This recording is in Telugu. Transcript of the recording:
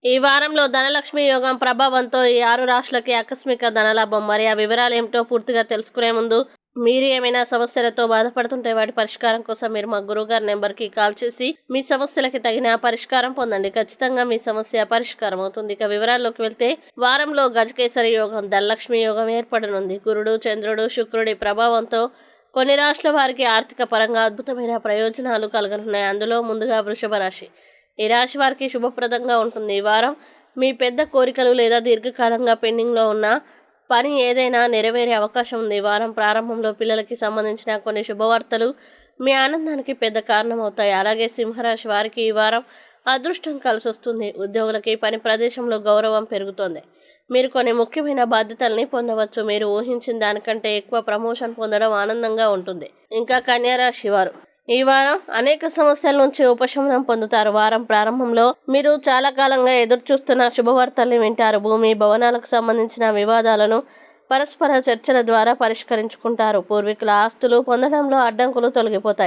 ఈ వారంలో ధనలక్ష్మి యోగం ప్రభావంతో ఈ 6 రాశులకి ఆకస్మిక ధనలాభం. మరి ఆ వివరాలు ఏమిటో పూర్తిగా తెలుసుకునే ముందు మీరు ఏమైనా సమస్యలతో బాధపడుతుంటే వాటి పరిష్కారం కోసం మీరు మా గురువుగారి నెంబర్కి కాల్ చేసి మీ సమస్యలకి తగిన పరిష్కారం పొందండి. ఖచ్చితంగా మీ సమస్య పరిష్కారం అవుతుంది. ఇక వివరాల్లోకి వెళ్తే వారంలో గజకేసరి యోగం, ధనలక్ష్మి యోగం ఏర్పడనుంది. గురుడు, చంద్రుడు, శుక్రుడి ప్రభావంతో కొన్ని రాశుల వారికి ఆర్థిక పరంగా అద్భుతమైన ప్రయోజనాలు కలగనున్నాయి. అందులో ముందుగా వృషభ రాశి. ఈ రాశి వారికి శుభప్రదంగా ఉంటుంది. ఈ వారం మీ పెద్ద కోరికలు లేదా దీర్ఘకాలంగా పెండింగ్లో ఉన్న పని ఏదైనా నెరవేరే అవకాశం ఉంది. ఈ వారం ప్రారంభంలో పిల్లలకి సంబంధించిన కొన్ని శుభవార్తలు మీ ఆనందానికి పెద్ద కారణమవుతాయి. అలాగే సింహరాశి వారికి ఈ వారం అదృష్టం కలిసొస్తుంది. ఉద్యోగులకి పని ప్రదేశంలో గౌరవం పెరుగుతుంది. మీరు కొన్ని ముఖ్యమైన బాధ్యతల్ని పొందవచ్చు. మీరు ఊహించిన దానికంటే ఎక్కువ ప్రమోషన్ పొందడం ఆనందంగా ఉంటుంది. ఇంకా కన్యారాశి వారు ఈ వారం అనేక సమస్యల నుంచి ఉపశమనం పొందుతారు. వారం ప్రారంభంలో మీరు చాలా కాలంగా ఎదురు చూస్తున్న శుభవార్తల్ని వింటారు. భూమి, భవనాలకు సంబంధించిన వివాదాలను పరస్పర చర్చల ద్వారా పరిష్కరించుకుంటారు. పూర్వీకుల ఆస్తులు పొందడంలో అడ్డంకులు తొలగిపోతాయి.